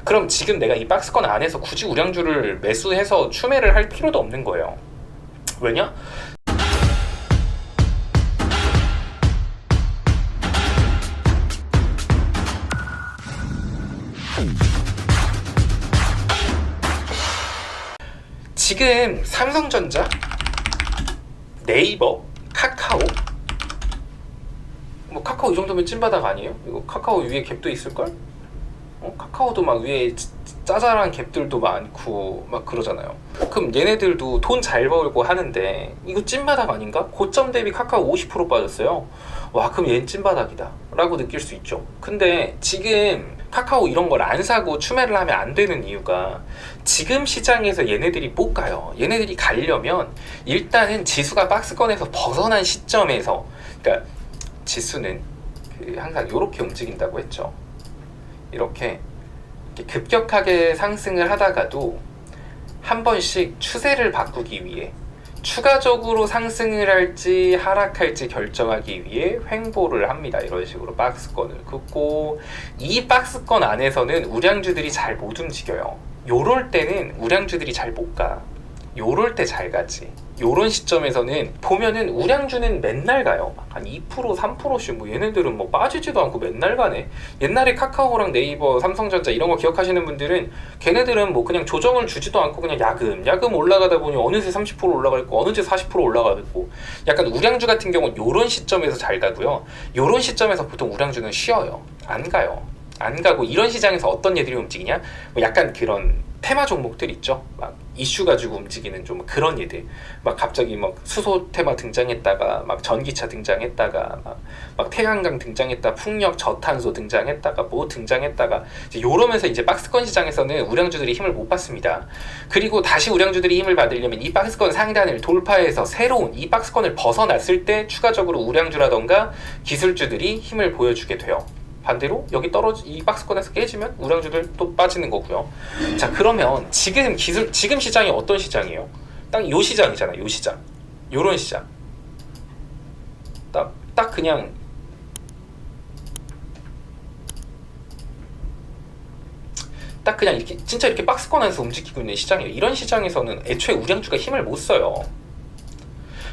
그럼 지금 내가 이 박스권 안에서 굳이 우량주를 매수해서 추매를 할 필요도 없는 거예요. 왜냐? 지금 삼성전자, 네이버, 카카오, 뭐 카카오 이 정도면 찐바닥 아니에요? 이거 카카오 위에 갭도 있을걸? 카카오도 막 위에 짜잘한 갭들도 많고 막 그러잖아요. 그럼 얘네들도 돈 잘 벌고 하는데 이거 찐바닥 아닌가? 고점 대비 카카오 50% 빠졌어요. 와, 그럼 얘는 찐바닥이다 라고 느낄 수 있죠. 근데 지금 카카오 이런 걸 안 사고 추매를 하면 안 되는 이유가 지금 시장에서 얘네들이 못 가요. 얘네들이 가려면 일단은 지수가 박스권에서 벗어난 시점에서, 그러니까 지수는 항상 이렇게 움직인다고 했죠. 이렇게 급격하게 상승을 하다가도 한 번씩 추세를 바꾸기 위해 추가적으로 상승을 할지 하락할지 결정하기 위해 횡보를 합니다. 이런 식으로 박스권을 긋고, 이 박스권 안에서는 우량주들이 잘 못 움직여요. 요럴 때는 우량주들이 잘 못 가. 요럴 때 잘 가지. 요런 시점에서는 보면은 우량주는 맨날 가요. 한 2%, 3%씩 뭐 얘네들은 뭐 빠지지도 않고 맨날 가네. 옛날에 카카오랑 네이버, 삼성전자 이런 거 기억하시는 분들은 걔네들은 뭐 그냥 조정을 주지도 않고 그냥 야금 올라가다 보니 어느새 30% 올라가 있고 어느새 40% 올라가 있고, 약간 우량주 같은 경우는 요런 시점에서 잘 가고요. 요런 시점에서 보통 우량주는 쉬어요. 안 가요. 안 가고, 이런 시장에서 어떤 얘들이 움직이냐? 뭐 약간 그런 테마 종목들 있죠. 막 이슈 가지고 움직이는 좀 그런 얘들. 막 갑자기 막 수소 테마 등장했다가 막 전기차 등장했다가 막 태양광 등장했다, 풍력, 저탄소 등장했다가 뭐 등장했다가 이제 요러면서 이제 박스권 시장에서는 우량주들이 힘을 못 받습니다. 그리고 다시 우량주들이 힘을 받으려면 이 박스권 상단을 돌파해서 새로운 이 박스권을 벗어났을 때 추가적으로 우량주라던가 기술주들이 힘을 보여주게 돼요. 반대로 여기 이 박스권에서 깨지면 우량주들 또 빠지는 거고요. 자, 그러면 지금 시장이 어떤 시장이에요? 딱 요 시장이잖아. 요 시장, 요런 시장. 딱 그냥 이렇게 진짜 이렇게 박스권 안에서 움직이고 있는 시장이에요. 이런 시장에서는 애초에 우량주가 힘을 못 써요.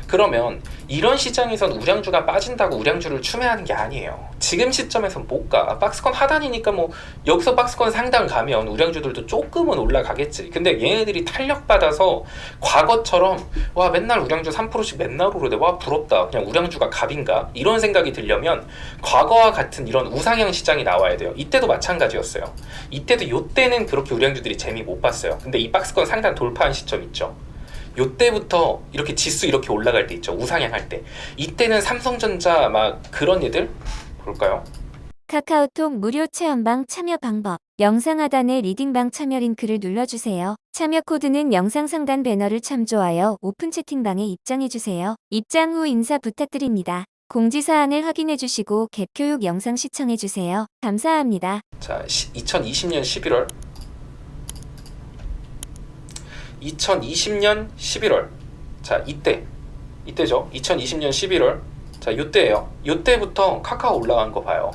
그러면 이런 시장에선 우량주가 빠진다고 우량주를 추매하는 게 아니에요. 지금 시점에선 못 가. 박스권 하단이니까 뭐 여기서 박스권 상단 가면 우량주들도 조금은 올라가겠지. 근데 얘네들이 탄력받아서 과거처럼 와 맨날 우량주 3%씩 맨날 오르네, 와 부럽다, 그냥 우량주가 갑인가, 이런 생각이 들려면 과거와 같은 이런 우상향 시장이 나와야 돼요. 이때도 마찬가지였어요. 이때도 요때는 그렇게 우량주들이 재미 못 봤어요. 근데 이 박스권 상단 돌파한 시점 있죠. 요때부터 이렇게 지수 이렇게 올라갈 때 있죠. 우상향 할 때. 이때는 삼성전자 막 그런 얘들 볼까요? 카카오톡 무료 체험방 참여 방법. 영상 하단에 리딩방 참여 링크를 눌러주세요. 참여 코드는 영상 상단 배너를 참조하여 오픈 채팅방에 입장해주세요. 입장 후 인사 부탁드립니다. 공지사항을 확인해주시고 갭 교육 영상 시청해주세요. 감사합니다. 자, 2020년 11월 2020년 11월 자, 이때죠. 2020년 11월 자, 요때예요. 요때부터 카카오 올라간 거 봐요.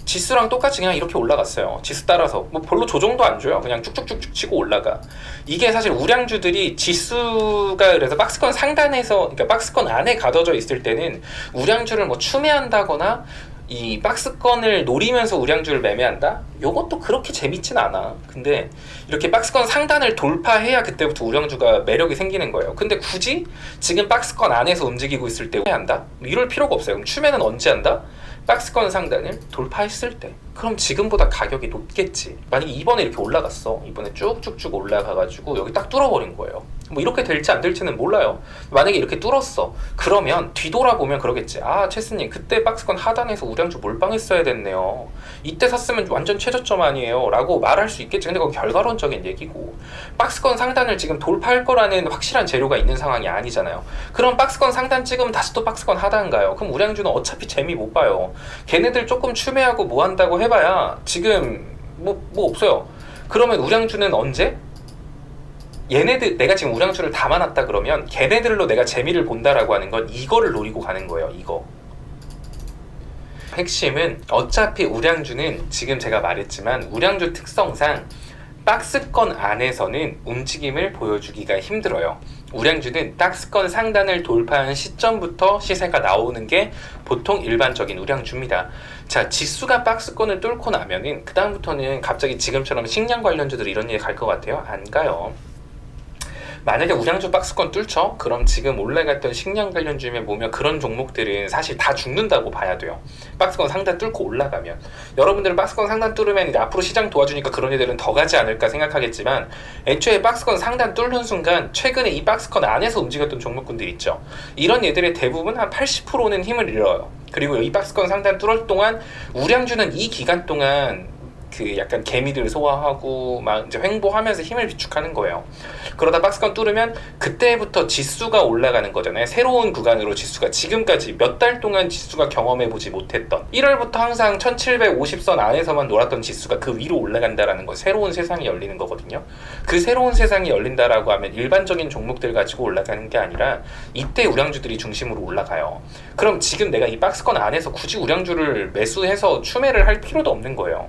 지수랑 똑같이 그냥 이렇게 올라갔어요. 지수 따라서 뭐 별로 조정도 안 줘요. 그냥 쭉쭉쭉쭉 치고 올라가. 이게 사실 우량주들이 지수가 그래서 박스권 상단에서, 그러니까 박스권 안에 가둬져 있을 때는 우량주를 뭐 추매한다거나 이 박스권을 노리면서 우량주를 매매한다? 요것도 그렇게 재밌진 않아. 근데 이렇게 박스권 상단을 돌파해야 그때부터 우량주가 매력이 생기는 거예요. 근데 굳이 지금 박스권 안에서 움직이고 있을 때 한다? 이럴 필요가 없어요. 그럼 추매는 언제 한다? 박스권 상단을 돌파했을 때. 그럼 지금보다 가격이 높겠지. 만약에 이번에 이렇게 올라갔어. 이번에 쭉쭉쭉 올라가가지고 여기 딱 뚫어버린 거예요. 뭐 이렇게 될지 안 될지는 몰라요. 만약에 이렇게 뚫었어. 그러면 뒤돌아보면 그러겠지. 아, 체스님 그때 박스권 하단에서 우량주 몰빵했어야 됐네요. 이때 샀으면 완전 최저점 아니에요 라고 말할 수 있겠지. 근데 그건 결과론적인 얘기고, 박스권 상단을 지금 돌파할 거라는 확실한 재료가 있는 상황이 아니잖아요. 그럼 박스권 상단 찍으면 다시 또 박스권 하단 가요. 그럼 우량주는 어차피 재미 못 봐요. 걔네들 조금 추매하고 뭐 한다고 해봐야 지금 뭐 없어요. 그러면 우량주는 언제? 얘네들, 내가 지금 우량주를 담아놨다 그러면 걔네들로 내가 재미를 본다라고 하는 건 이거를 노리고 가는 거예요. 이거. 핵심은 어차피 우량주는 지금 제가 말했지만 우량주 특성상 박스권 안에서는 움직임을 보여주기가 힘들어요. 우량주는 박스권 상단을 돌파한 시점부터 시세가 나오는 게 보통 일반적인 우량주입니다. 자, 지수가 박스권을 뚫고 나면은 그 다음부터는 갑자기 지금처럼 식량 관련주들 이런 일이 갈 것 같아요? 안 가요. 만약에 우량주 박스권 뚫죠? 그럼 지금 올라갔던 식량 관련주에 보면 그런 종목들은 사실 다 죽는다고 봐야 돼요. 박스권 상단 뚫고 올라가면. 여러분들은 박스권 상단 뚫으면 이제 앞으로 시장 도와주니까 그런 애들은 더 가지 않을까 생각하겠지만, 애초에 박스권 상단 뚫는 순간 최근에 이 박스권 안에서 움직였던 종목군들 있죠. 이런 애들의 대부분 한 80%는 힘을 잃어요. 그리고 이 박스권 상단 뚫을 동안 우량주는 이 기간 동안 그 약간 개미들 소화하고 막 이제 횡보하면서 힘을 비축하는 거예요. 그러다 박스권 뚫으면 그때부터 지수가 올라가는 거잖아요. 새로운 구간으로 지수가 지금까지 몇 달 동안 지수가 경험해보지 못했던 1월부터 항상 1750선 안에서만 놀았던 지수가 그 위로 올라간다라는 거, 새로운 세상이 열리는 거거든요. 그 새로운 세상이 열린다라고 하면 일반적인 종목들 가지고 올라가는 게 아니라 이때 우량주들이 중심으로 올라가요. 그럼 지금 내가 이 박스권 안에서 굳이 우량주를 매수해서 추매를 할 필요도 없는 거예요.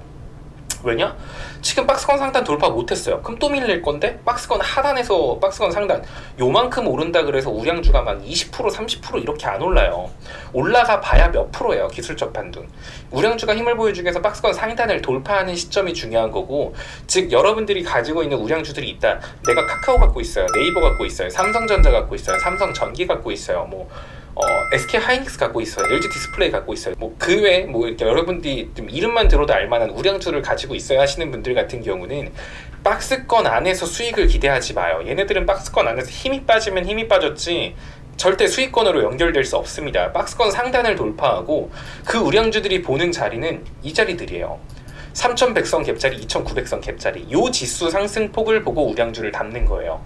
왜냐? 지금 박스권 상단 돌파 못했어요. 그럼 또 밀릴 건데 박스권 하단에서 박스권 상단 요만큼 오른다 그래서 우량주가 막 20% 30% 이렇게 안 올라요. 올라가 봐야 몇 프로예요. 기술적 판돈. 우량주가 힘을 보여주기 위해서 박스권 상단을 돌파하는 시점이 중요한 거고, 즉 여러분들이 가지고 있는 우량주들이 있다. 내가 카카오 갖고 있어요. 네이버 갖고 있어요. 삼성전자 갖고 있어요. 삼성전기 갖고 있어요. SK 하이닉스 갖고 있어요. LG 디스플레이 갖고 있어요. 그 외에 이렇게 여러분들이 좀 이름만 들어도 알만한 우량주를 가지고 있어야 하시는 분들 같은 경우는 박스권 안에서 수익을 기대하지 마요. 얘네들은 박스권 안에서 힘이 빠지면 힘이 빠졌지 절대 수익권으로 연결될 수 없습니다. 박스권 상단을 돌파하고 그 우량주들이 보는 자리는 이 자리들이에요. 3100선 갭자리, 2900선 갭자리. 요 지수 상승폭을 보고 우량주를 담는 거예요.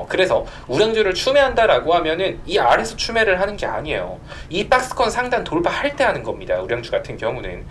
그래서 우량주를 추매한다라고 하면은 이 아래서 추매를 하는 게 아니에요. 이 박스권 상단 돌파할 때 하는 겁니다. 우량주 같은 경우는